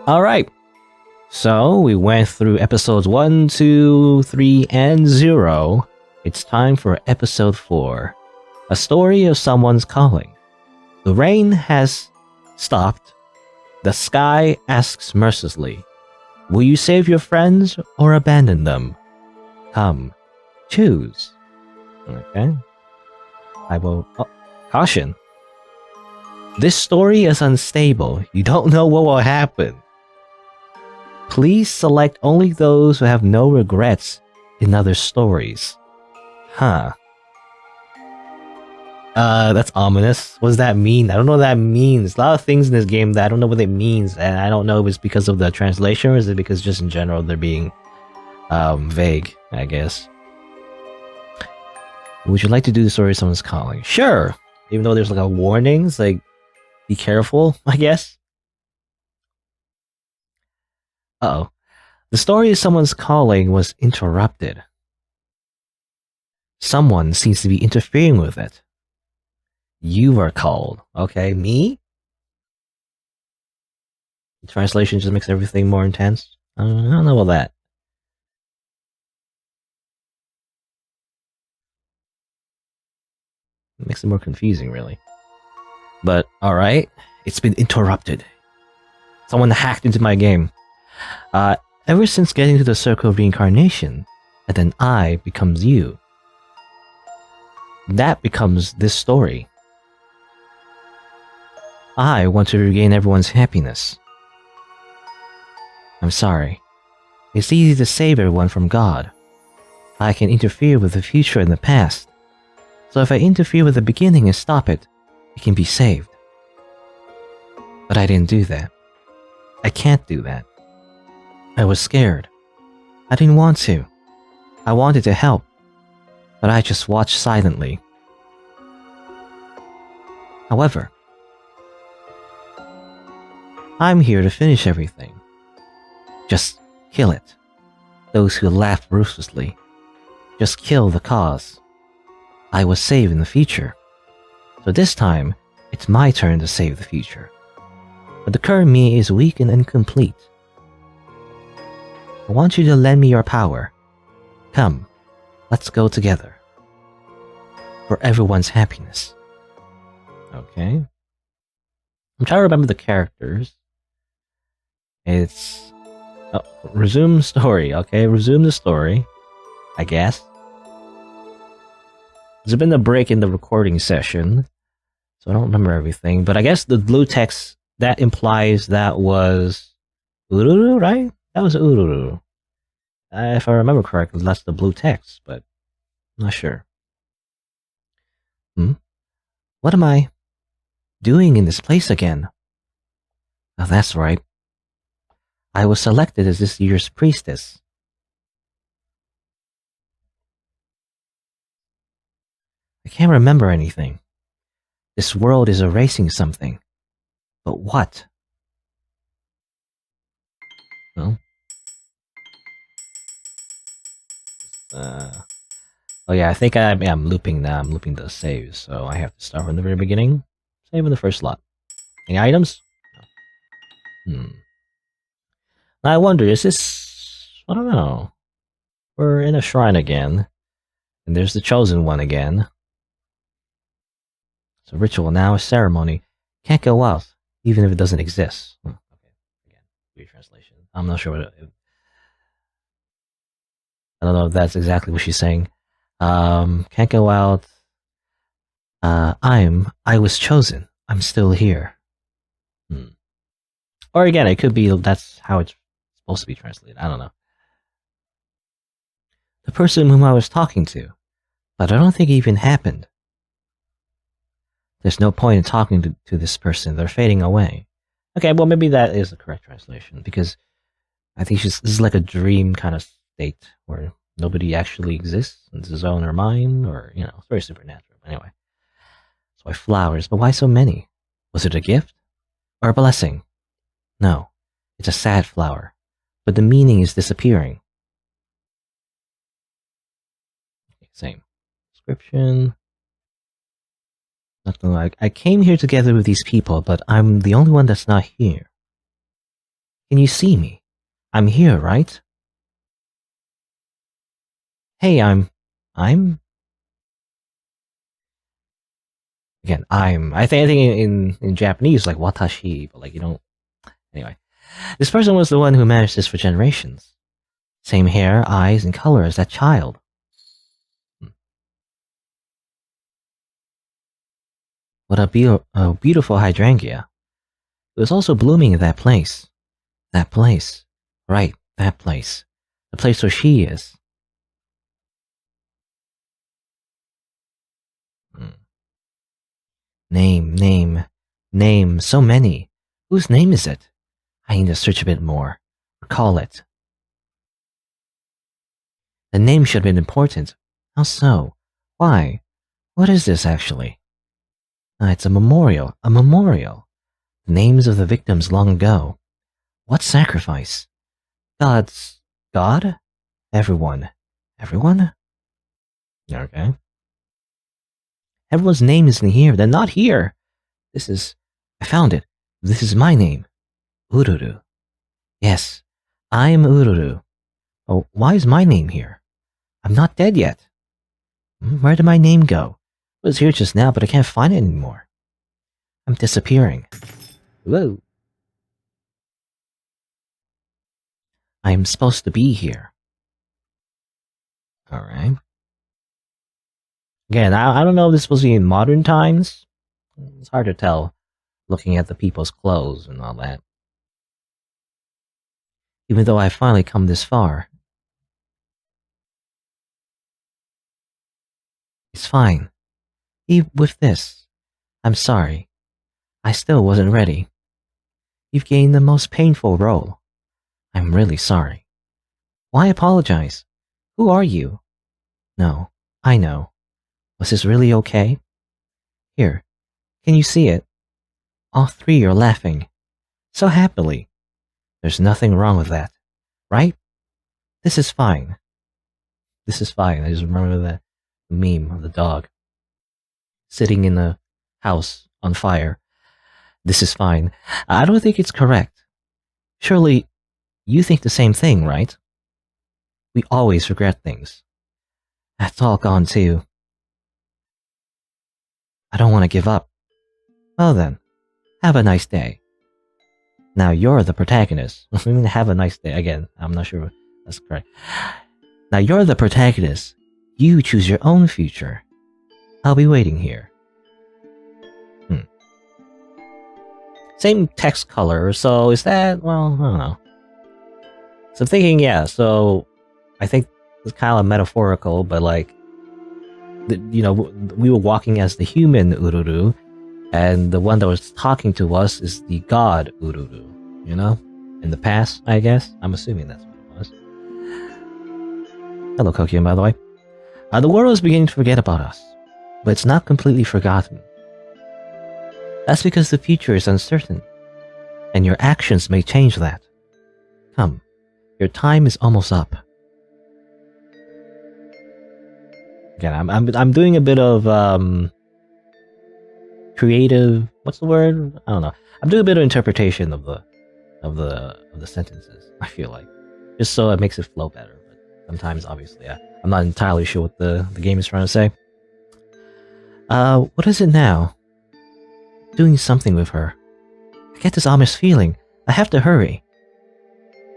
Alright, so we went through episodes 1, 2, 3, and 0. It's time for episode 4. A story of someone's calling. The rain has stopped. The sky asks mercilessly, will you save your friends or abandon them? Come, choose. Okay. I will... Oh, caution. This story is unstable. You don't know what will happen. Please select only those who have no regrets in other stories. Huh. That's ominous. What does that mean? I don't know what that means. A lot of things in this game that I don't know what it means, and I don't know if it's because of the translation or is it because just in general they're being vague, I guess. Would you like to do the story someone's calling? Sure! Even though there's like a warning, it's like, be careful, I guess. Uh-oh. The story of someone's calling was interrupted. Someone seems to be interfering with it. You are called. Okay, me? The translation just makes everything more intense. I don't know about that. It makes it more confusing, really. But, alright. It's been interrupted. Someone hacked into my game. Ever since getting to the circle of reincarnation, and then I becomes you. That becomes this story. I want to regain everyone's happiness. I'm sorry. It's easy to save everyone from God. I can interfere with the future and the past. So if I interfere with the beginning and stop it, it can be saved. But I didn't do that. I can't do that. I was scared. I didn't want to. I wanted to help. But I just watched silently. However, I'm here to finish everything. Just kill it. Those who laughed ruthlessly. Just kill the cause. I was saved in the future. So this time, it's my turn to save the future. But the current me is weak and incomplete. I want you to lend me your power. Come, let's go together. For everyone's happiness. Okay. I'm trying to remember the characters. It's... Oh, resume story. Okay, resume the story. I guess. There's been a break in the recording session, so I don't remember everything. But I guess the blue text, that implies that was Ururu, right? That was Ururu. If I remember correctly, that's the blue text, but I'm not sure. What am I doing in this place again? Oh, that's right. I was selected as this year's priestess. I can't remember anything. This world is erasing something. But what? Well... oh yeah, I think I'm looping now. I'm looping the saves, so I have to start from the very beginning. Save in the first slot. Any items? No. I wonder, is this... I don't know. We're in a shrine again. And there's the chosen one again. It's a ritual now, a ceremony. Can't go out, even if it doesn't exist. Okay, again, weird translation. I'm not sure what I don't know if that's exactly what she's saying. Can't go out. I was chosen. I'm still here. Or again, it could be that's how it's supposed to be translated. I don't know. The person whom I was talking to. But I don't think it even happened. There's no point in talking to this person. They're fading away. Okay, well maybe that is the correct translation. Because I think this is like a dream kind of state where nobody actually exists. It's his own or mine, or, you know, it's very supernatural. Anyway. So why flowers? But why so many? Was it a gift? Or a blessing? No. It's a sad flower. But the meaning is disappearing. Same. Description. Nothing like, I came here together with these people, but I'm the only one that's not here. Can you see me? I'm here, right? Hey, I'm... Again, I think in Japanese, like, watashi, but like, you don't... Anyway. This person was the one who managed this for generations. Same hair, eyes, and color as that child. What a beautiful hydrangea. It was also blooming in that place. That place. Right, that place. The place where she is. Name, so many. Whose name is it? I need to search a bit more. Recall it. The name should have been important. How so? Why? What is this, actually? It's a memorial. A memorial. The names of the victims long ago. What sacrifice? God's... God? Everyone. Everyone? Okay. Everyone's name isn't here. They're not here. This is... I found it. This is my name. Ururu. Yes, I'm Ururu. Oh, why is my name here? I'm not dead yet. Where did my name go? It was here just now, but I can't find it anymore. I'm disappearing. Whoa. I'm supposed to be here. Alright. Again, I don't know if this is supposed to be in modern times. It's hard to tell, looking at the people's clothes and all that. Even though I've finally come this far. It's fine. Even with this, I'm sorry. I still wasn't ready. You've gained the most painful role. I'm really sorry. Why apologize? Who are you? No, I know. Was this really okay? Here, can you see it? All three are laughing. So happily. There's nothing wrong with that, right? This is fine. This is fine. I just remember the meme of the dog sitting in the house on fire. This is fine. I don't think it's correct. Surely you think the same thing, right? We always regret things. That's all gone too. I don't want to give up. Well then, have a nice day. Now you're the protagonist. I mean, have a nice day. Again, I'm not sure that's correct. Now you're the protagonist. You choose your own future. I'll be waiting here. Same text color, so is that, well, I don't know. So I'm thinking, yeah, so I think it's kind of metaphorical, but like, you know, we were walking as the human Ururu, and the one that was talking to us is the god Ururu, you know? In the past, I guess. I'm assuming that's what it was. Hello, Kokian, by the way. The world is beginning to forget about us, but it's not completely forgotten. That's because the future is uncertain, and your actions may change that. Come, your time is almost up. Again, I'm doing a bit of creative. What's the word? I don't know. I'm doing a bit of interpretation of the sentences. I feel like, just so it makes it flow better. But sometimes, obviously, I'm not entirely sure what the game is trying to say. What is it now? Doing something with her. I get this ominous feeling. I have to hurry.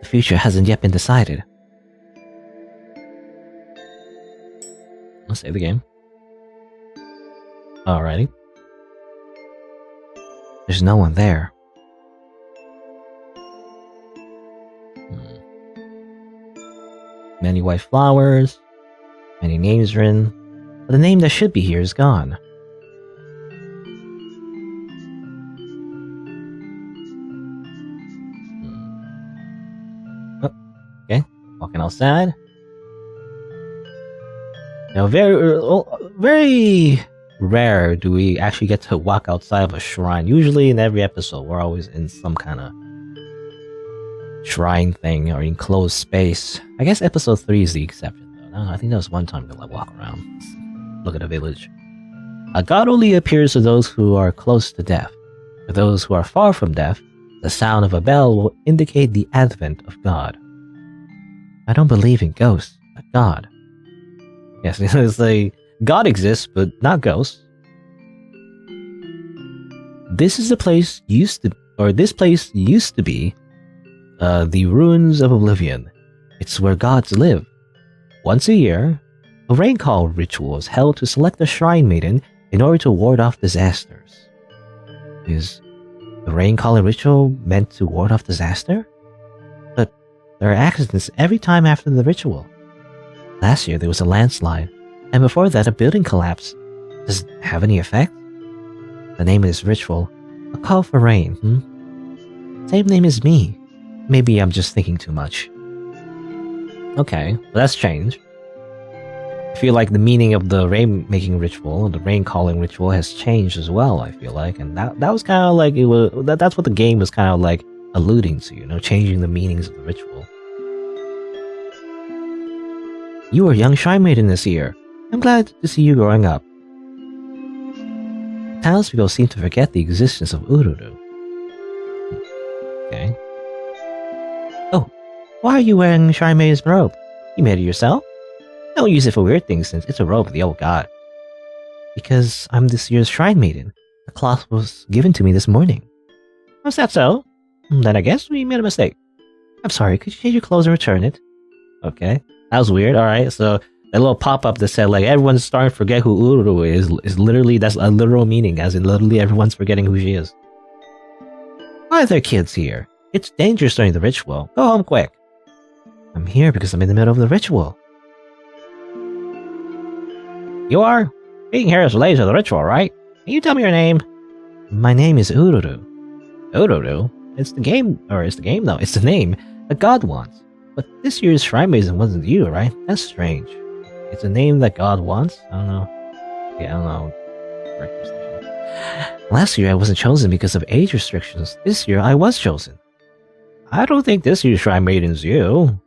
The future hasn't yet been decided. I'll save the game. Alrighty. There's no one there. Many white flowers. Many names written. But the name that should be here is gone. Okay, walking outside. Now, very rare do we actually get to walk outside of a shrine. Usually in every episode, we're always in some kind of shrine thing or enclosed space. I guess episode 3 is the exception, though. No, I think there was one time to like walk around, look at a village. A god only appears to those who are close to death. For those who are far from death, The sound of a bell will indicate the advent of God. I don't believe in ghosts, but God. Yes, it's like God exists, but not ghosts. This place used to be the ruins of oblivion. It's where gods live. Once a year, a rain call ritual is held to select a shrine maiden in order to ward off disasters. Is the rain calling ritual meant to ward off disaster? But there are accidents every time after the ritual. Last year there was a landslide, and before that a building collapsed. Does it have any effect? The name of this ritual, a call for rain, Same name as me. Maybe I'm just thinking too much. Okay, well that's change. I feel like the meaning of the rain-making ritual, the rain-calling ritual, has changed as well, I feel like. And that was kind of like, that's what the game was kind of like alluding to, changing the meanings of the ritual. You were a young shrine maiden this year. I'm glad to see you growing up. Townspeople seem to forget the existence of Ururu. Okay. Oh, why are you wearing Shrine Maiden's robe? You made it yourself? Don't use it for weird things since it's a robe of the old god. Because I'm this year's Shrine Maiden. The cloth was given to me this morning. Was that so? Then I guess we made a mistake. I'm sorry, could you change your clothes and return it? Okay. That was weird, alright. So that little pop-up that said like everyone's starting to forget who Ururu is literally, that's a literal meaning, as in literally everyone's forgetting who she is. Why are there kids here? It's dangerous during the ritual. Go home quick. I'm here because I'm in the middle of the ritual. You are? Being here is related to the ritual, right? Can you tell me your name? My name is Ururu. Ururu? It's the name a god wants. But this year's Shrine Maiden wasn't you, right? That's strange. It's a name that God wants? I don't know. Yeah, I don't know. Last year I wasn't chosen because of age restrictions. This year I was chosen. I don't think this year's Shrine Maiden's you.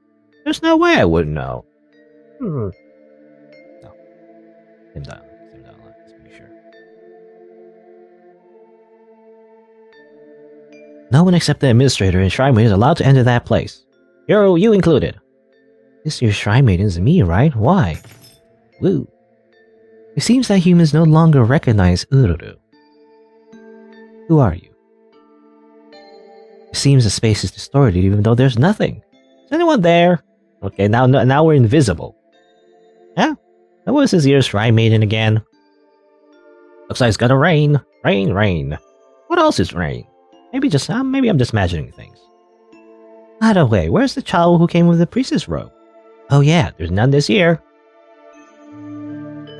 There's no way I wouldn't know. No. Same dialogue. Let's make sure. No one except the administrator and Shrine Maiden is allowed to enter that place. You included. This year's Shrine Maiden is me, right? Why? Woo. It seems that humans no longer recognize Ururu. Who are you? It seems the space is distorted even though there's nothing. Is anyone there? Okay, now we're invisible. Yeah? What was this year's Shrine Maiden again? Looks like it's gonna rain. Rain. What else is rain? Maybe I'm just imagining things. By the way, where's the child who came with the priestess robe? Oh yeah, there's none this year.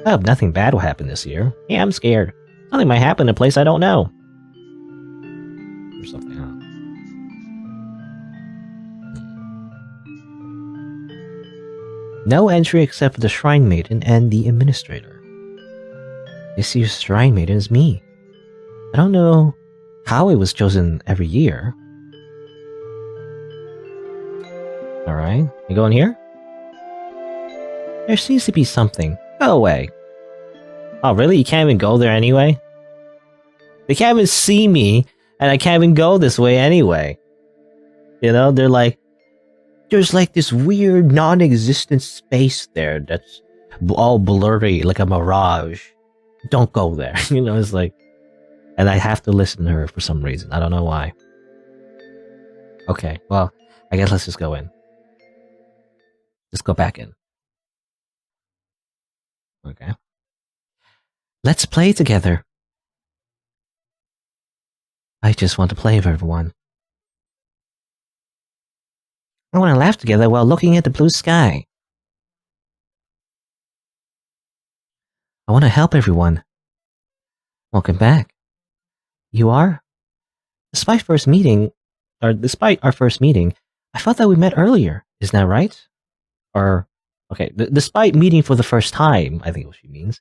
I hope nothing bad will happen this year. Yeah, I'm scared. Something might happen in a place I don't know. Or something, huh? No entry except for the Shrine Maiden and the Administrator. This year's Shrine Maiden is me. I don't know how it was chosen every year. Alright, you going here? There seems to be something. Go away. Oh, really? You can't even go there anyway? They can't even see me, and I can't even go this way anyway. They're like, there's like this weird non-existent space there that's all blurry, like a mirage. Don't go there. It's like, and I have to listen to her for some reason. I don't know why. Okay, well, I guess let's just go in. Just go back in. Okay. Let's play together. I just want to play with everyone. I want to laugh together while looking at the blue sky. I want to help everyone. Welcome back. You are? Despite our first meeting, I thought that we met earlier. Isn't that right? Or, okay, despite meeting for the first time, I think what she means.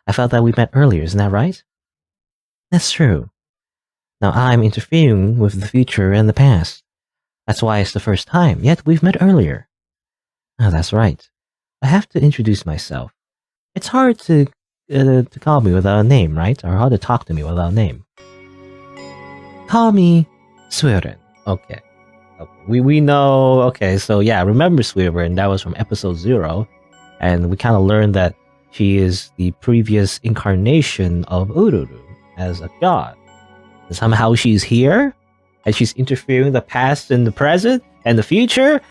I felt that we met earlier, isn't that right? That's true. Now I'm interfering with the future and the past. That's why it's the first time, yet we've met earlier. Oh, that's right. I have to introduce myself. It's hard to call me without a name, right? Or hard to talk to me without a name. Call me Surin. Okay. We know. Okay, so yeah, remember Surin? That was from episode 0, and we kind of learned that she is the previous incarnation of Ururu as a god. And somehow she's here, and she's interfering the past and the present and the future.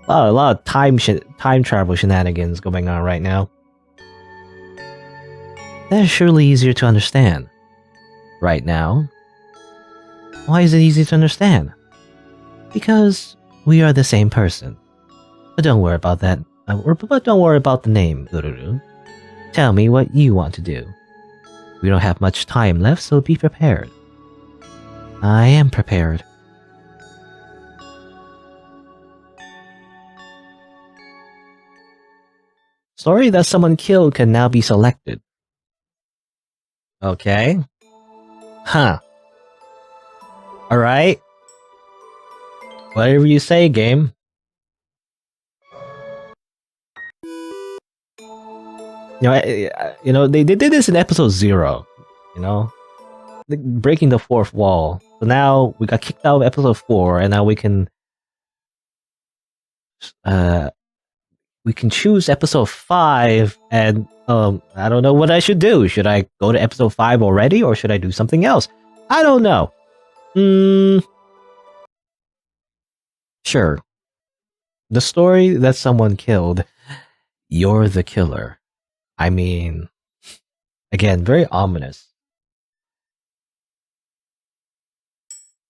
A lot of time travel shenanigans going on right now. That's surely easier to understand. Right now. Why is it easy to understand? Because we are the same person. But don't worry about that. But don't worry about the name, Ururu. Tell me what you want to do. We don't have much time left, so be prepared. I am prepared. Story that someone killed can now be selected. Okay. Huh. Alright. Whatever you say, game. They did this in episode 0. Breaking the fourth wall. So now we got kicked out of episode 4, and now we can choose episode 5, and I don't know what I should do. Should I go to episode 5 already, or should I do something else? I don't know. Sure. The story that someone killed. You're the killer. I mean, again, very ominous.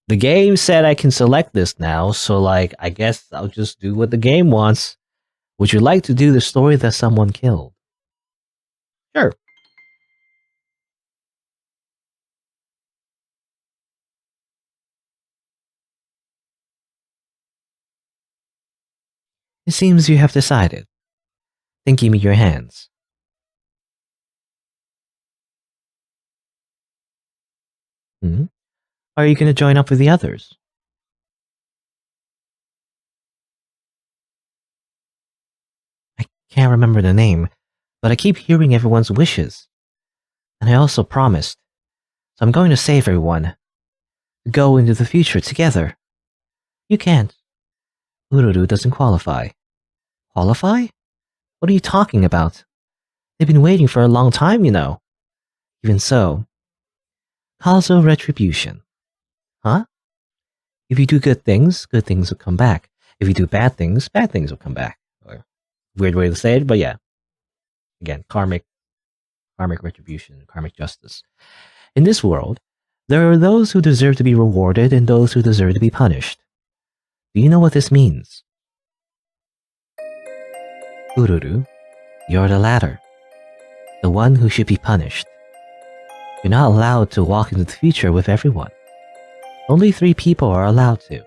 The game said I can select this now, so I guess I'll just do what the game wants. Would you like to do the story that someone killed? Sure. It seems you have decided. Then give me your hands. Are you going to join up with the others? I can't remember the name, but I keep hearing everyone's wishes. And I also promised. So I'm going to save everyone. Go into the future together. You can't. Ururu doesn't qualify. Qualify? What are you talking about? They've been waiting for a long time, Even so. Causal retribution. Huh? If you do good things will come back. If you do bad things will come back. Or weird way to say it, but yeah. Again, karmic retribution, karmic justice. In this world, there are those who deserve to be rewarded and those who deserve to be punished. Do you know what this means? Ururu, you're the latter. The one who should be punished. You're not allowed to walk into the future with everyone. Only 3 people are allowed to.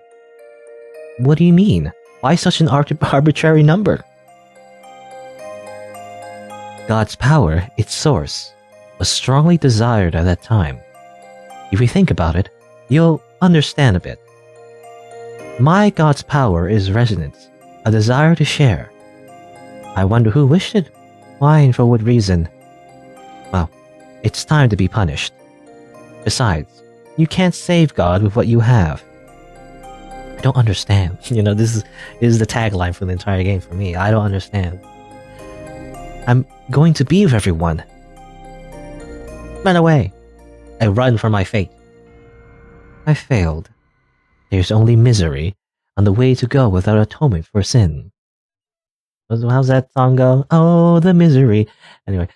What do you mean? Why such an arbitrary number? God's power, its source, was strongly desired at that time. If you think about it, you'll understand a bit. My God's power is resonance, a desire to share. I wonder who wished it? Why and for what reason? Well, it's time to be punished. Besides, you can't save God with what you have. I don't understand. This is the tagline for the entire game for me. I don't understand. I'm going to be with everyone. Run away. I run from my fate. I failed. There's only misery on the way to go without atonement for sin. How's that song go? Oh, the misery. Anyway,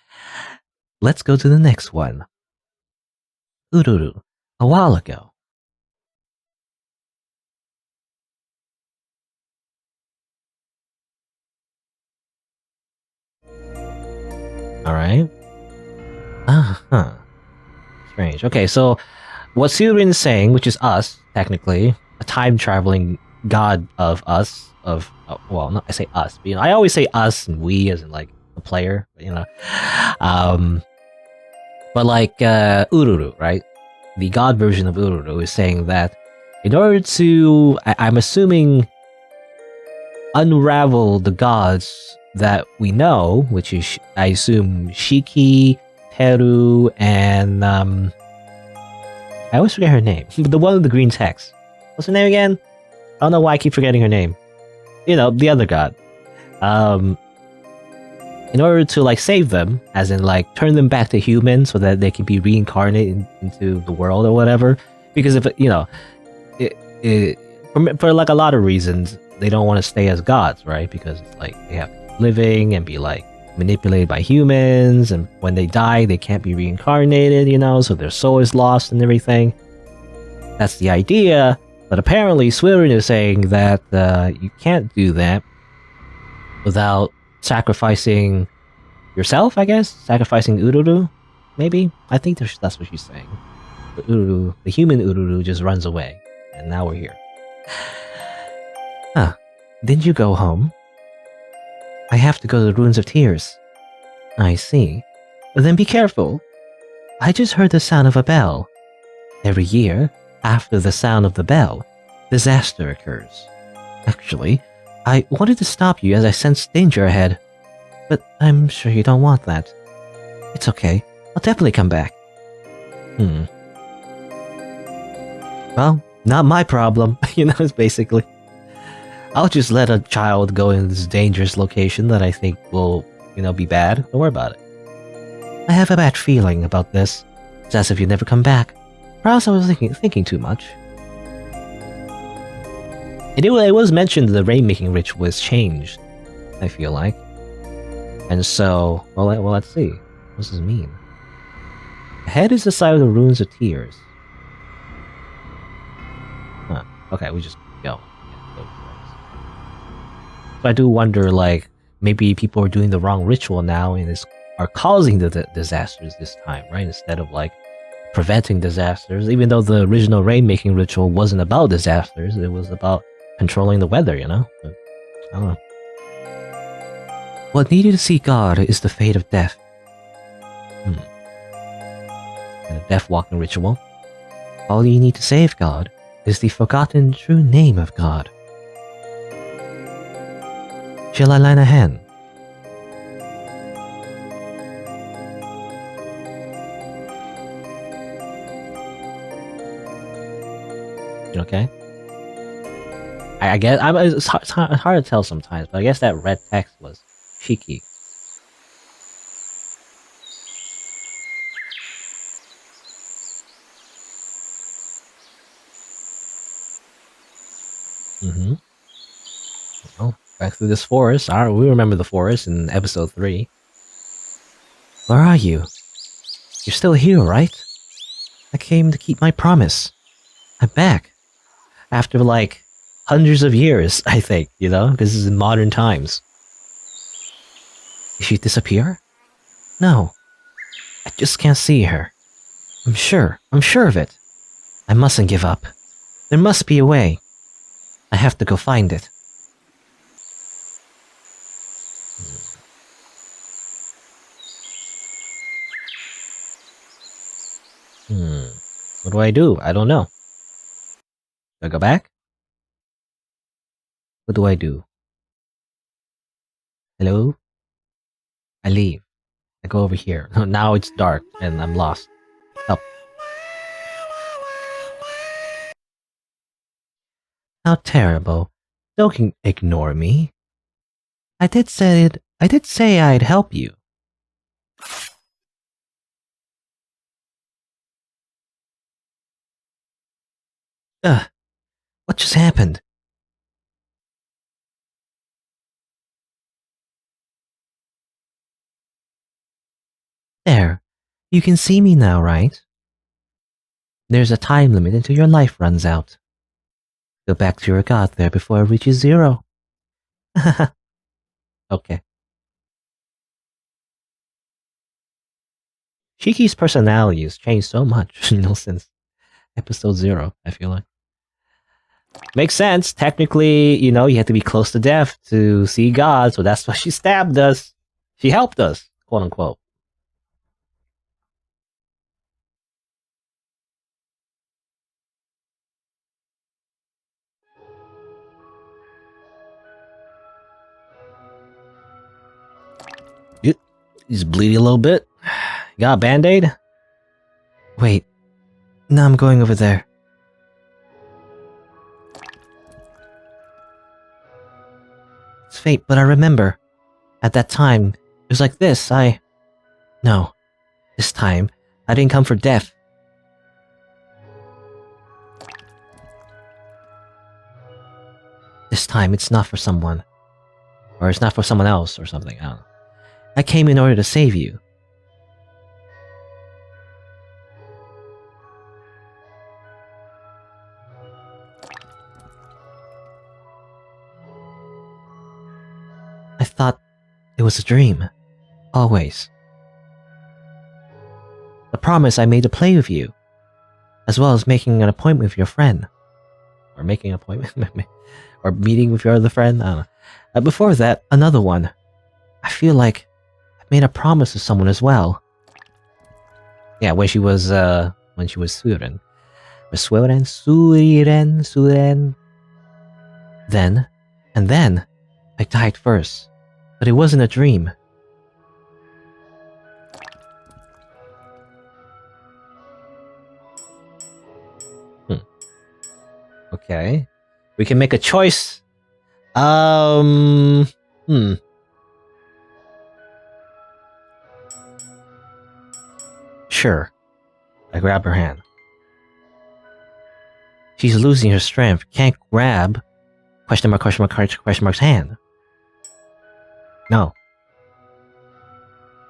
let's go to the next one. Ururu, a while ago. Alright. Uh-huh. Strange. Okay, so what Surin is saying, which is us, technically, a time-traveling god of us, I say us, but, I always say us and we as in, the player, but Ururu, right? The god version of Ururu is saying that in order to, I'm assuming, unravel the gods that we know, which is, I assume, Shiki, Teru, and I always forget her name, but the one with the green text. What's her name again? I don't know why I keep forgetting her name. You know, the other god. In order to like save them, as in like turn them back to humans so that they can be reincarnated into the world or whatever. Because if you know, for like a lot of reasons, they don't want to stay as gods, right? Because it's like they have to keep living and be like manipulated by humans, and when they die, they can't be reincarnated, you know, so their soul is lost and everything. That's the idea, but apparently Surin is saying that you can't do that without sacrificing yourself, I guess? Sacrificing Ururu, maybe? I think that's what she's saying. The Ururu, the human Ururu just runs away, and now we're here. Huh. Didn't you go home? I have to go to the Ruins of Tears. I see. Then be careful. I just heard the sound of a bell. Every year, after the sound of the bell, disaster occurs. Actually, I wanted to stop you as I sensed danger ahead, but I'm sure you don't want that. It's okay. I'll definitely come back. Well, not my problem, you know, it's basically. I'll just let a child go in this dangerous location that I think will, you know, be bad. Don't worry about it. I have a bad feeling about this. It's as if you never come back. Perhaps I was thinking too much. It was mentioned the rainmaking ritual was changed, I feel like. And so, well, let's see. What does this mean? Ahead is the side of the Ruins of Tears. Huh. Okay, we just go. So I do wonder, like, maybe people are doing the wrong ritual now and are causing the disasters this time, right? Instead of, like, preventing disasters. Even though the original rainmaking ritual wasn't about disasters, it was about controlling the weather, you know? But, I don't know. What needed to see God is the fate of death. And a death walking ritual. All you need to save God is the forgotten true name of God. Shall I lend a hand? You okay? I guess it's hard to tell sometimes, but I guess that red text was cheeky. Well, back through this forest. We remember the forest in episode 3. Where are you? You're still here, right? I came to keep my promise. I'm back. After like hundreds of years, I think, you know, because this is in modern times. Did she disappear? No. I just can't see her. I'm sure of it. I mustn't give up. There must be a way. I have to go find it. What do I do? I don't know. Do I go back? What do I do? Hello? I leave. I go over here. Now it's dark and I'm lost. Help. How terrible. Don't ignore me. I did say I'd help you. Ugh. What just happened? There. You can see me now, right? There's a time limit until your life runs out. Go back to your god there before it reaches 0. Okay. Shiki's personality has changed so much, you know, since episode 0, I feel like. Makes sense. Technically, you know, you have to be close to death to see God, so that's why she stabbed us. She helped us, quote unquote. He's bleeding a little bit. Got a band-aid? Wait. No, I'm going over there. It's fate, but I remember. At that time, it was like this, No. This time, I didn't come for death. This time, it's not for someone. Or it's not for someone else or something, I don't know. I came in order to save you. I thought it was a dream. Always. The promise I made to play with you, as well as making an appointment with your friend. Or making an appointment? Or meeting with your other friend? I don't know. Before that, another one. I feel like I made a promise to someone as well. Yeah, when she was Surin. Surin. Then, I died first. But it wasn't a dream. Okay. We can make a choice. Sure. I grab her hand. She's losing her strength. Can't grab... Question mark's hand. No.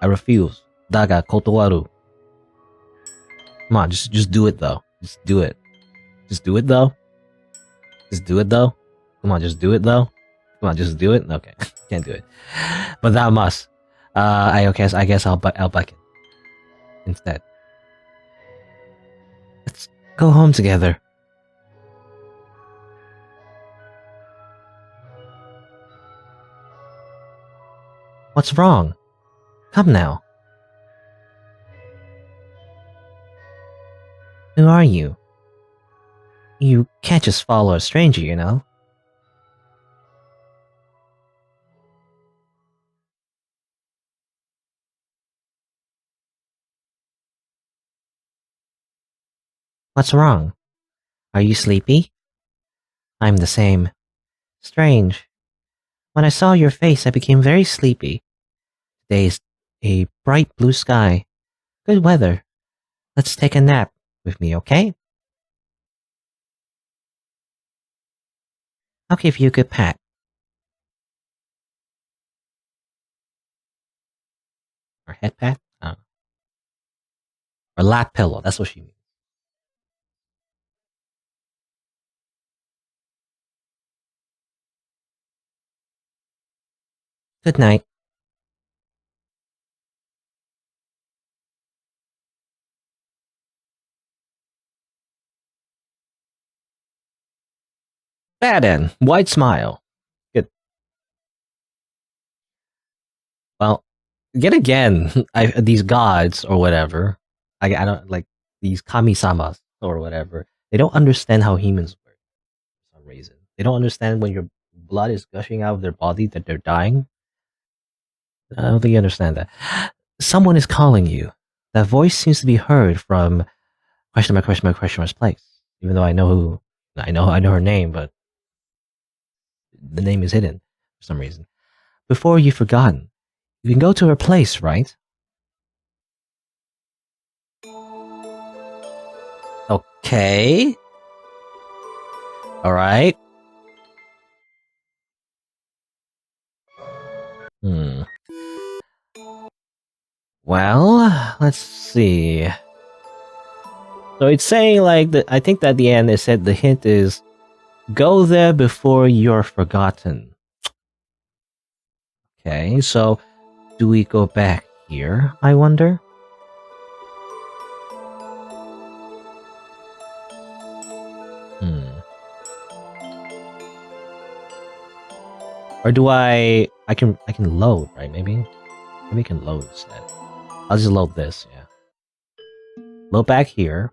I refuse. Daga kotowaru. Come on, just do it though. Just do it. Just do it though. Just do it though. Come on, just do it though. Come on, just do it. Okay, can't do it. But thou must. I guess I'll back it instead. Let's go home together. What's wrong? Come now. Who are you? You can't just follow a stranger, you know? What's wrong? Are you sleepy? I'm the same. Strange. When I saw your face, I became very sleepy. Today's a bright blue sky. Good weather. Let's take a nap with me, okay? I'll give you a good pat. Or head pat? Or lap pillow, that's what she means. Good night. Bad end. White smile. Good. Well, yet again, these gods or whatever, I don't like these kami-samas or whatever. They don't understand how humans work for some reason. They don't understand when your blood is gushing out of their body that they're dying. I don't think you understand that. Someone is calling you. That voice seems to be heard from question mark's place. Even though I know her name, but the name is hidden for some reason. Before you've forgotten, you can go to her place, right? Okay. Alright. Well, let's see. So it's saying like I think that at the end it said the hint is go there before you're forgotten. Okay, so do we go back here, I wonder? Or do I can load, right? Maybe I can load instead. I'll just load this, yeah. Load back here.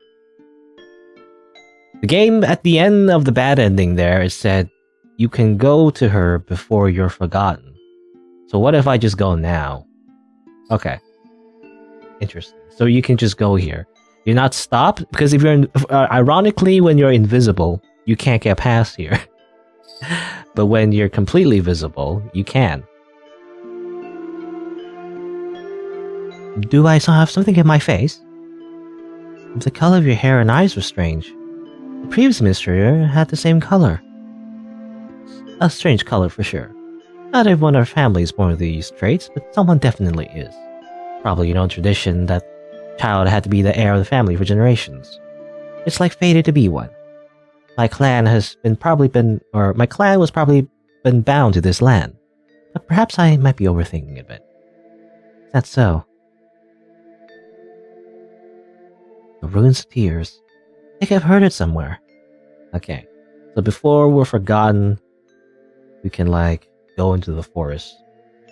The game at the end of the bad ending there, it said you can go to her before you're forgotten. So what if I just go now? Okay. Interesting. So you can just go here. You're not stopped because if you're ironically when you're invisible, you can't get past here. but when you're completely visible, you can. Do I have something in my face? The color of your hair and eyes were strange. The previous administrator had the same color. A strange color for sure. Not everyone in our family is born with these traits, but someone definitely is. Probably, tradition that child had to be the heir of the family for generations. It's like fated to be one. My clan was probably been bound to this land. But perhaps I might be overthinking a bit. Is that so? The Ruins of Tears. I think I've heard it somewhere. Okay. So before we're forgotten, we can go into the forest,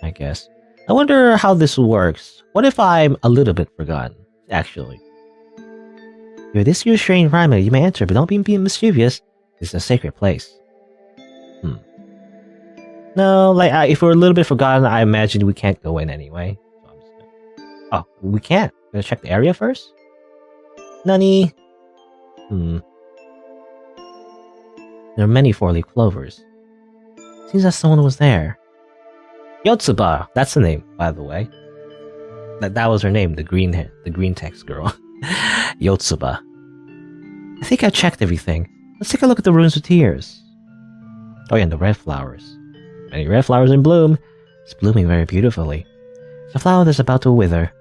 I guess. I wonder how this works. What if I'm a little bit forgotten, actually? You're this year's strange rhymer, you may enter, but don't be mischievous. This is a sacred place. No, if we're a little bit forgotten, I imagine we can't go in anyway. So I'm just gonna... Oh, we can't. Gonna check the area first? Nani? There are many four-leaf clovers. Seems that someone was there. Yotsuba, that's the name, by the way. That was her name, the green text girl. Yotsuba. I think I checked everything. Let's take a look at the Ruins of Tears. Oh yeah, and the red flowers. Many red flowers in bloom. It's blooming very beautifully. It's a flower that's about to wither.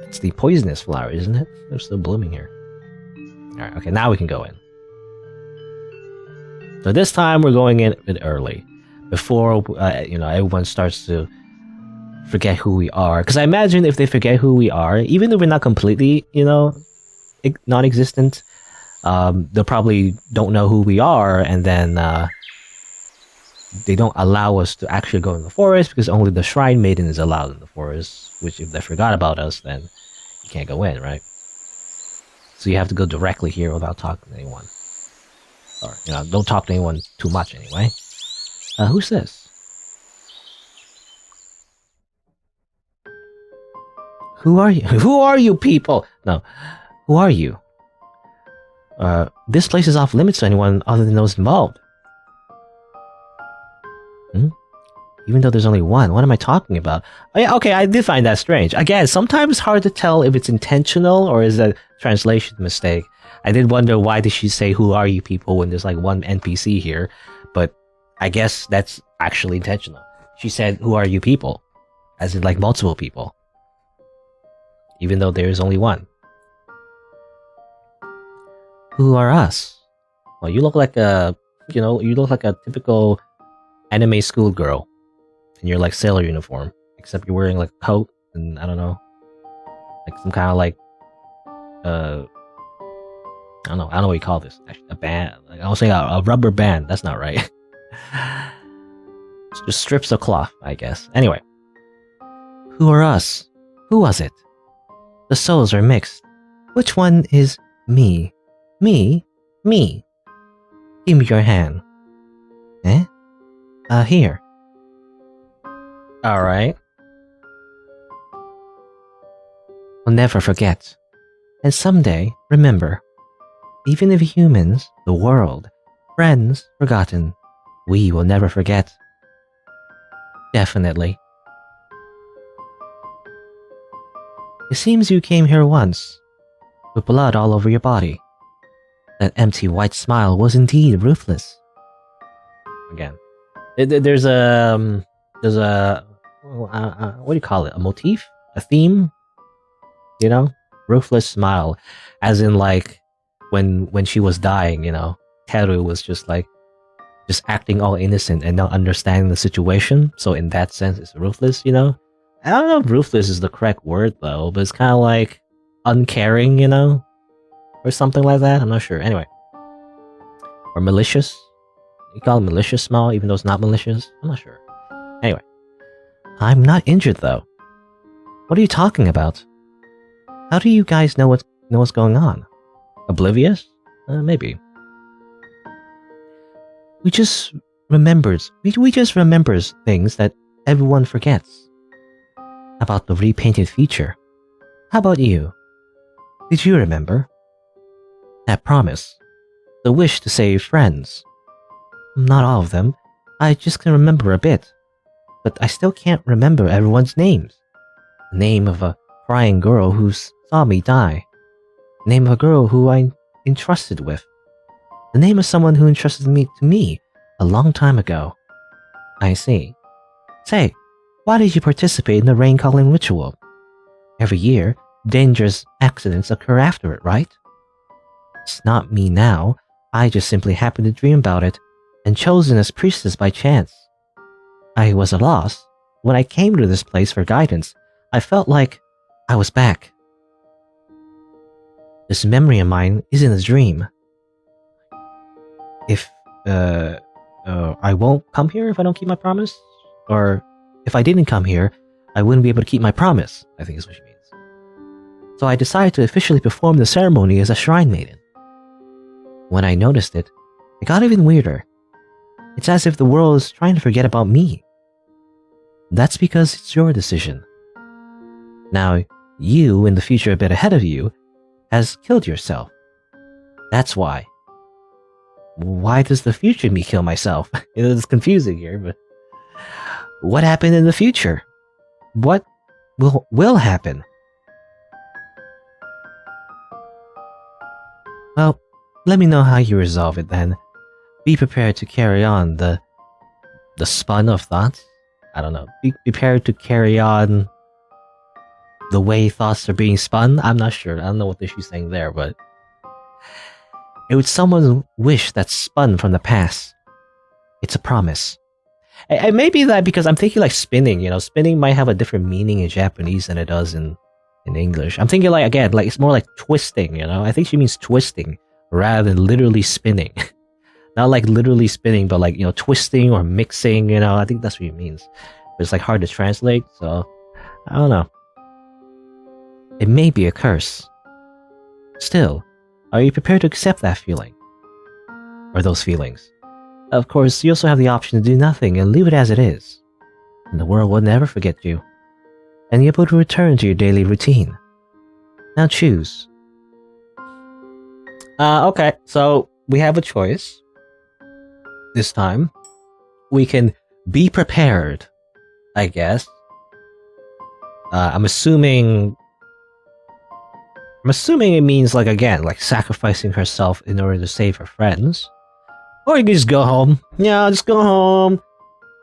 It's the poisonous flower, isn't it? They're still blooming here. Alright, okay, now we can go in. So this time we're going in a bit early. Before, everyone starts to forget who we are. Because I imagine if they forget who we are, even if we're not completely, non-existent, they probably don't know who we are, and then they don't allow us to actually go in the forest because only the Shrine Maiden is allowed in the forest, which if they forgot about us, then you can't go in, right? So you have to go directly here without talking to anyone. Or, don't talk to anyone too much anyway. Who's this? Who are you? Who are you people? No. Who are you? This place is off limits to anyone other than those involved. Even though there's only one, what am I talking about? Oh, yeah, okay, I did find that strange. Again, sometimes it's hard to tell if it's intentional or is a translation mistake. I did wonder why did she say who are you people when there's one NPC here, but I guess that's actually intentional. She said who are you people, as in multiple people, even though there is only one. Who are us? Well, you look like a typical anime schoolgirl in your sailor uniform, except you're wearing a coat and I don't know, some kind of I don't know what you call this. Actually, a band. I was saying a rubber band. That's not right. It's just strips of cloth, I guess. Anyway. Who are us? Who was it? The souls are mixed. Which one is me? Me? Me. Give me your hand. Eh? Here. Alright. We'll never forget. And someday, remember. Even if humans, the world, friends, forgotten, we will never forget. Definitely. It seems you came here once, with blood all over your body. That empty white smile was indeed ruthless. Again, there's a what do you call it? A motif? A theme? Ruthless smile, as in when she was dying, Teru was just acting all innocent and not understanding the situation. So in that sense, it's ruthless, I don't know if ruthless is the correct word though, but it's kind of uncaring, or something like that. I'm not sure. Anyway, or malicious. You call it malicious smile, even though it's not malicious. I'm not sure. Anyway, I'm not injured though. What are you talking about? How do you guys know what's going on? Oblivious? Maybe. We just remembers things that everyone forgets. About the repainted feature. How about you? Did you remember? That promise. The wish to save friends. not all of them. I just can remember a bit. But I still can't remember everyone's names. The name of a crying girl who saw me die. The name of a girl who I entrusted with. The name of someone who entrusted me to me a long time ago. I see. Say, why did you participate in the rain-calling ritual? Every year, dangerous accidents occur after it, right? It's not me now. I just simply happened to dream about it, and chosen as priestess by chance. I was at a loss. When I came to this place for guidance, I felt like I was back. This memory of mine isn't a dream. If, I won't come here if I don't keep my promise? Or, if I didn't come here, I wouldn't be able to keep my promise, I think is what she means. So I decided to officially perform the ceremony as a shrine maiden. When I noticed it, it got even weirder. It's as if the world is trying to forget about me. That's because it's your decision. Now, you, in the future a bit ahead of you, has killed yourself. That's why. Why does the future me kill myself? It's confusing here, but... What happened in the future? What will happen? Well, let me know how you resolve it then. Be prepared to carry on the spun of thoughts. I don't know. Be prepared to carry on the way thoughts are being spun. I'm not sure. I don't know what she's saying there, but it was someone's wish that's spun from the past. It's a promise. It may be that because I'm thinking like spinning. Spinning might have a different meaning in Japanese than it does in English. I'm thinking like again, like it's more like twisting. I think she means twisting rather than literally spinning. Not like literally spinning, but like, twisting or mixing, I think that's what it means. But it's like hard to translate, so I don't know. It may be a curse. Still, are you prepared to accept that feeling? Or those feelings? Of course, you also have the option to do nothing and leave it as it is. And the world will never forget you. And you're able to return to your daily routine. Now choose. Okay, so we have a choice. This time, we can be prepared, I guess. I'm assuming it means like again, like sacrificing herself in order to save her friends. Or you can just go home. Just go home.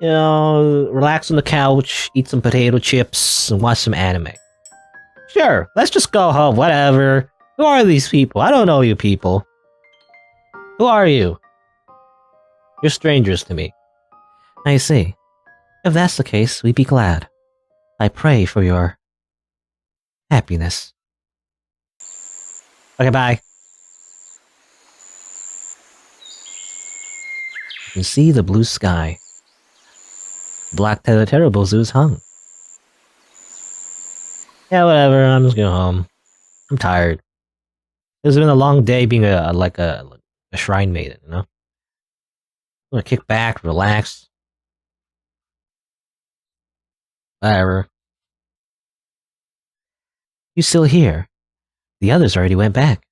Relax on the couch, eat some potato chips, and watch some anime. Sure, let's just go home, whatever. Who are these people? I don't know you people. Who are you? You're strangers to me. I see. If that's the case, we'd be glad. I pray for your happiness. Okay, bye. You can see the blue sky. Black Terrible Zoo's hung. Yeah, whatever, I'm just going home. I'm tired. It's been a long day being a shrine maiden, I'm gonna kick back, relax. Whatever. You still here? The others already went back.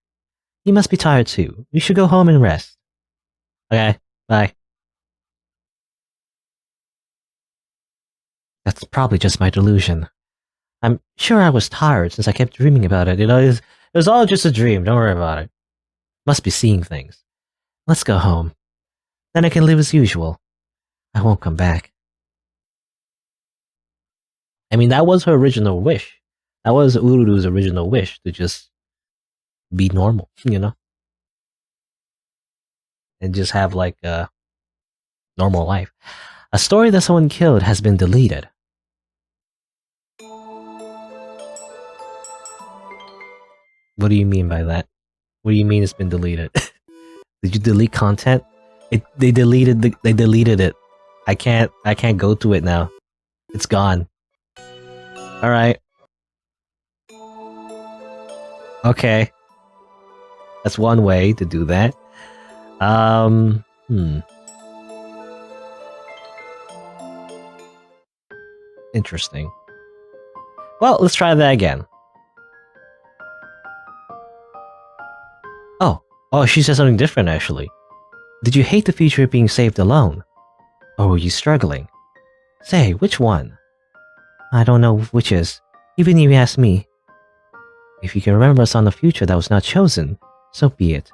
You must be tired too. You should go home and rest. Okay, bye. That's probably just my delusion. I'm sure I was tired since I kept dreaming about it. It was all just a dream. Don't worry about it. Must be seeing things. Let's go home. Then I can live as usual. I won't come back. I mean, that was her original wish. That was Ururu's original wish, to just be normal, And just have like a normal life. A story that someone killed has been deleted. What do you mean by that? What do you mean it's been deleted? Did you delete content? They deleted it. I can't go to it now. It's gone. Alright. Okay. That's one way to do that. Interesting. Well, let's try that again. Oh, she said something different actually. Did you hate the future of being saved alone? Or were you struggling? Say, which one? I don't know which is, even if you ask me. If you can remember us on the future that was not chosen, so be it.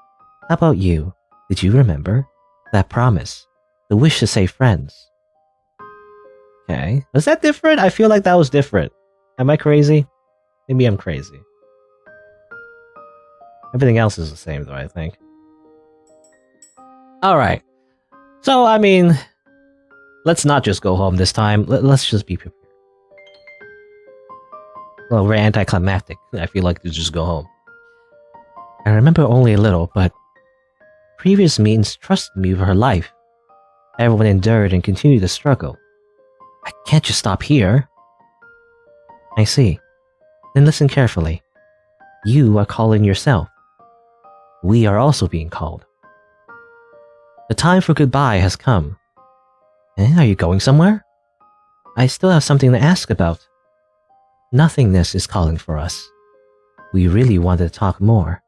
How about you? Did you remember? That promise. The wish to save friends. Okay. Was that different? I feel like that was different. Am I crazy? Maybe I'm crazy. Everything else is the same though, I think. Alright. So, I mean, let's not just go home this time. Let's just be prepared. Well, we're anticlimactic. I feel like to just go home. I remember only a little, but previous meetings trusted me with her life. Everyone endured and continued to struggle. I can't just stop here. I see. Then listen carefully. You are calling yourself. We are also being called. The time for goodbye has come. Are you going somewhere? I still have something to ask about. Nothingness is calling for us. We really wanted to talk more.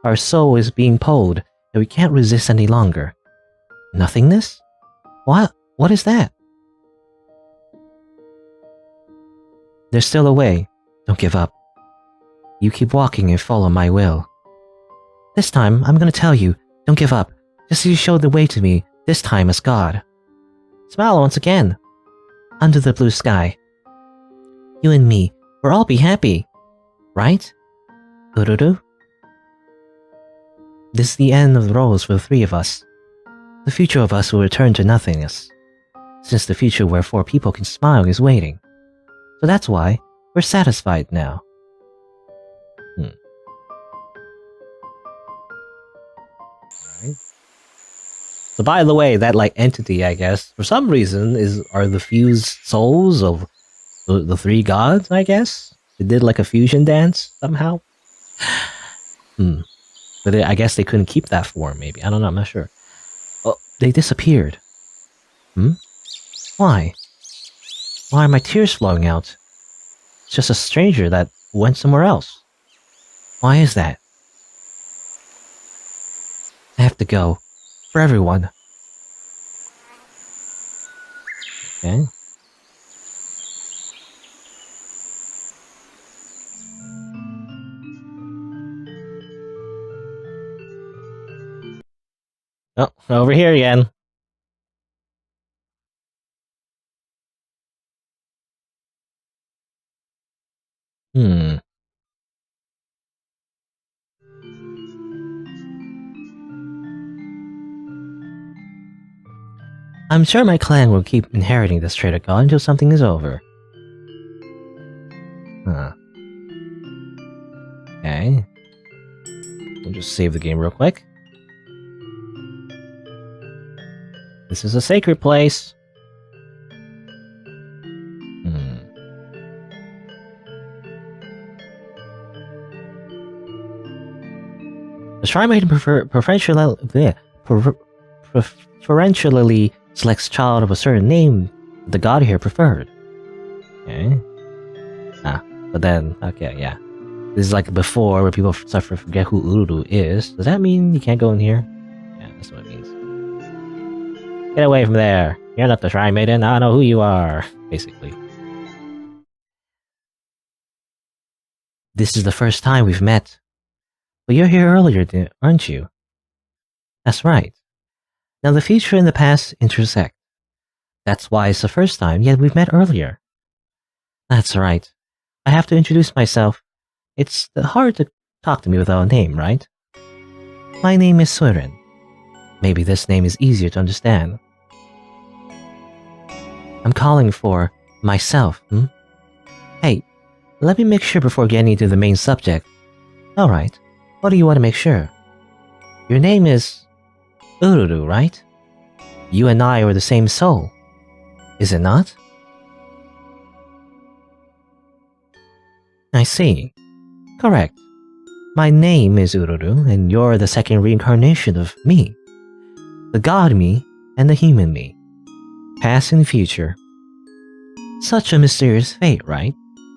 Our soul is being pulled, and we can't resist any longer. Nothingness? What? What is that? There's still a way. Don't give up. You keep walking and follow my will. This time, I'm gonna tell you, don't give up, just as you showed the way to me, this time as God. Smile once again. Under the blue sky. You and me, we'll all be happy. Right? Ururu? This is the end of the roles for the three of us. The future of us will return to nothingness, since the future where 4 people can smile is waiting. So that's why we're satisfied now. Right. So by the way, that like entity, I guess, for some reason are the fused souls of the 3 gods, I guess? They did like a fusion dance somehow? But I guess they couldn't keep that form, maybe. I don't know, I'm not sure. Oh, they disappeared. Why? Why are my tears flowing out? It's just a stranger that went somewhere else. Why is that? I have to go. For everyone. Okay. Oh, over here again. I'm sure my clan will keep inheriting this trait of God until something is over. Okay. We'll just save the game real quick. This is a sacred place. The Shrine Maiden preferentially selects child of a certain name the god here preferred. Okay. But then, okay, yeah. This is like before where people start to forget who Ururu is. Does that mean you can't go in here? Yeah, that's what it means. Get away from there. You're not the Shrine Maiden. I don't know who you are. Basically. This is the first time we've met. But you're here earlier, aren't you? That's right. Now the future and the past intersect. That's why it's the first time, yet we've met earlier. That's right. I have to introduce myself. It's hard to talk to me without a name, right? My name is Surin. Maybe this name is easier to understand. I'm calling for myself, Hey, let me make sure before getting into the main subject. Alright, what do you want to make sure? Your name is Ururu, right? You and I are the same soul. Is it not? I see. Correct. My name is Ururu, and you're the second reincarnation of me. The god me and the human me. Past and future. Such a mysterious fate, right?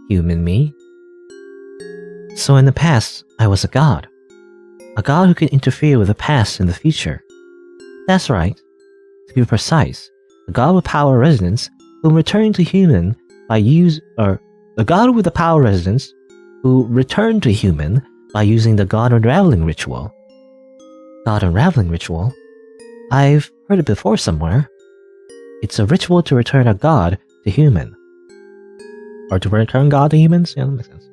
Human me. So in the past, I was a god. A god who could interfere with the past and the future. That's right. To be precise, the god with power resonance who returned to human by the god with the power resonance who returned to human by using the god unraveling ritual. God unraveling ritual? I've heard it before somewhere. It's a ritual to return a god to human. Or to return God to humans? Yeah, that makes sense.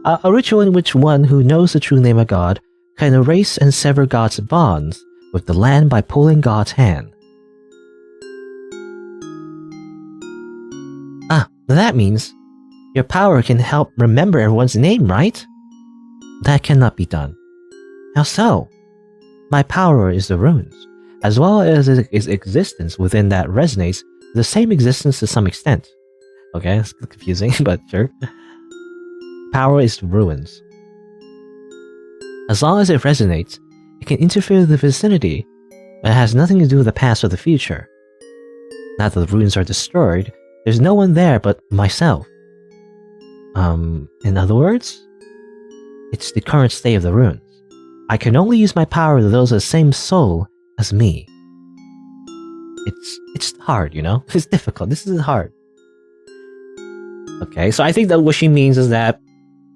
A ritual in which one who knows the true name of God can erase and sever God's bonds with the land by pulling God's hand. That means your power can help remember everyone's name, right? That cannot be done. How so? My power is the runes, as well as its existence within that resonates with the same existence to some extent. Okay, it's confusing, but sure. Power is the ruins. As long as it resonates, it can interfere with the vicinity, but it has nothing to do with the past or the future. Now that the ruins are destroyed, there's no one there but myself. In other words, it's the current state of the ruins. I can only use my power to those of the same soul as me. It's hard, you know? It's difficult. This is hard. Okay, so I think that what she means is that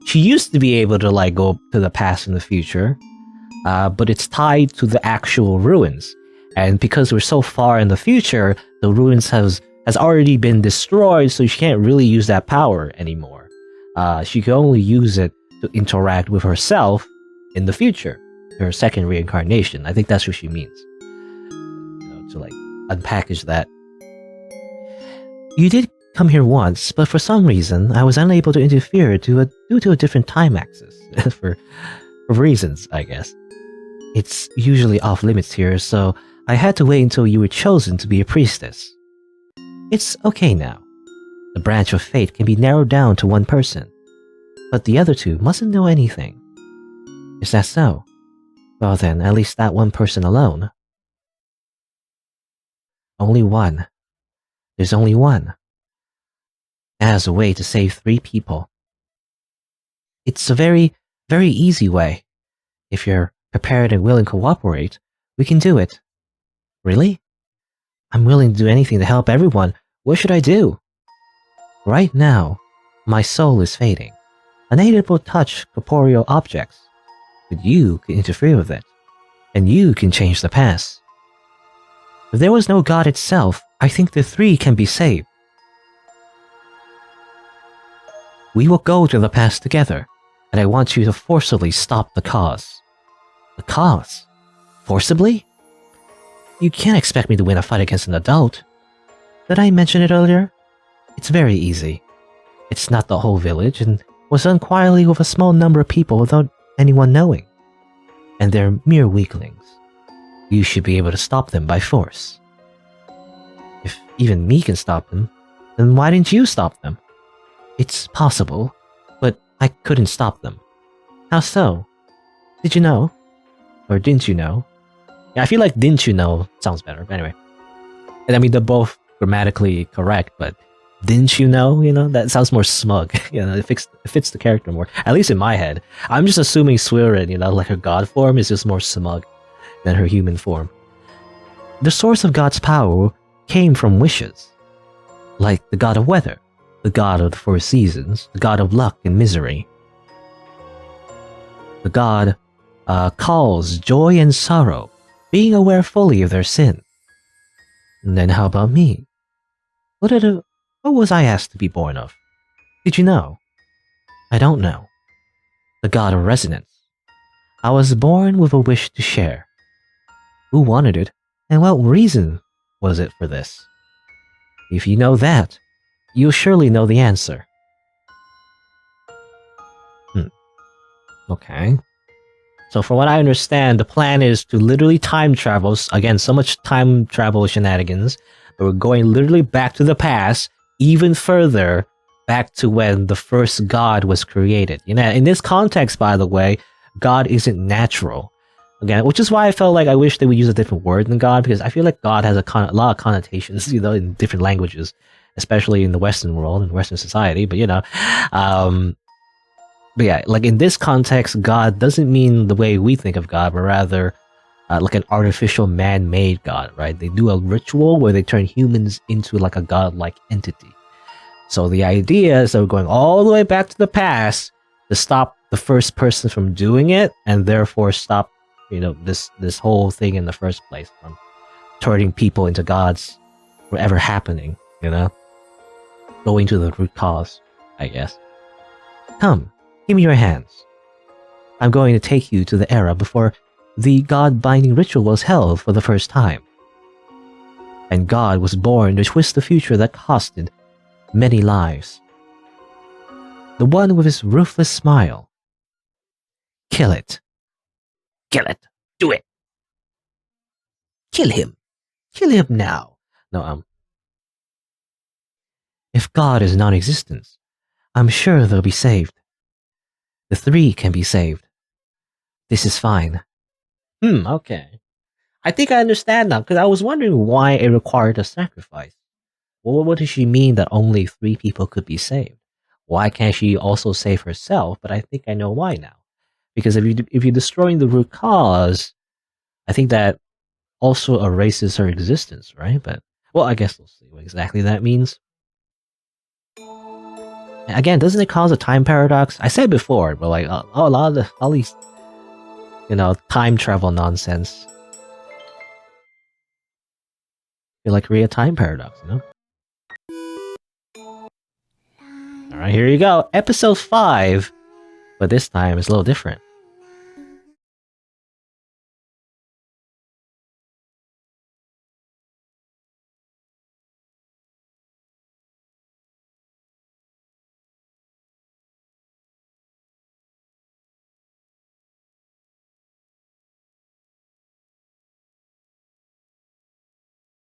she used to be able to like go to the past and the future, but it's tied to the actual ruins. And because we're so far in the future, the ruins has already been destroyed, so she can't really use that power anymore. She can only use it to interact with herself in the future, her second reincarnation. I think that's what she means. You know, to like unpackage that. You did come here once, but for some reason, I was unable to interfere due to a different time axis. for reasons, I guess. It's usually off limits here, so I had to wait until you were chosen to be a priestess. It's okay now. The branch of fate can be narrowed down to one person, but the other two mustn't know anything. Is that so? Well then, at least that one person alone. Only one. There's only one. As a way to save 3 people. It's a very, very easy way. If you're prepared and willing to cooperate, we can do it. Really? I'm willing to do anything to help everyone. What should I do? Right now, my soul is fading, unable to touch corporeal objects, but you can interfere with it, and you can change the past. If there was no God itself, I think the 3 can be saved. We will go to the past together, and I want you to forcibly stop the cause. The cause? Forcibly? You can't expect me to win a fight against an adult. Did I mention it earlier? It's very easy. It's not the whole village, and was done quietly with a small number of people without anyone knowing. And they're mere weaklings. You should be able to stop them by force. If even me can stop them, then why didn't you stop them? It's possible, but I couldn't stop them. How so? Did you know? Or didn't you know? Yeah, I feel like didn't you know sounds better, but anyway. And I mean, they're both grammatically correct, but didn't you know? You know, that sounds more smug. You know, it fits the character more. At least in my head. I'm just assuming Surin, you know, like her god form is just more smug than her human form. The source of God's power came from wishes. Like the god of weather, the god of the 4 seasons, the god of luck and misery. The god calls joy and sorrow, being aware fully of their sin. And then how about me? What was I asked to be born of? Did you know? I don't know. The god of resonance. I was born with a wish to share. Who wanted it, and what reason was it for this? If you know that, you'll surely know the answer. Okay. So from what I understand, the plan is to literally time travel. Again, so much time travel shenanigans. But we're going literally back to the past, even further, back to when the first god was created. You know, in this context, by the way, God isn't natural. Again, which is why I felt like I wish they would use a different word than God, because I feel like God has a lot of connotations, you know, in different languages, especially in the Western world, in Western society. But you know, but yeah, like in this context, God doesn't mean the way we think of God, but rather like an artificial man-made god, right? They do a ritual where they turn humans into like a godlike entity. So the idea is they're going all the way back to the past to stop the first person from doing it, and therefore stop, this whole thing in the first place from turning people into gods or ever happening, Going to the root cause, I guess. Come, give me your hands. I'm going to take you to the era before the god-binding ritual was held for the first time. And God was born to twist the future that costed many lives. The one with his ruthless smile. Kill it. Kill it. Do it. Kill him. Kill him now. No, If God is non-existent, I'm sure they'll be saved. The three can be saved. This is fine. Okay. I think I understand now, because I was wondering why it required a sacrifice. Well, what does she mean that only 3 people could be saved? Why can't she also save herself? But I think I know why now. Because if you're destroying the root cause, I think that also erases her existence, right? But, well, I guess we'll see what exactly that means. Again, doesn't it cause a time paradox? I said before, but like, a lot of all these, time travel nonsense. Feel like create a time paradox, Alright, here you go. Episode 5. But this time it's a little different.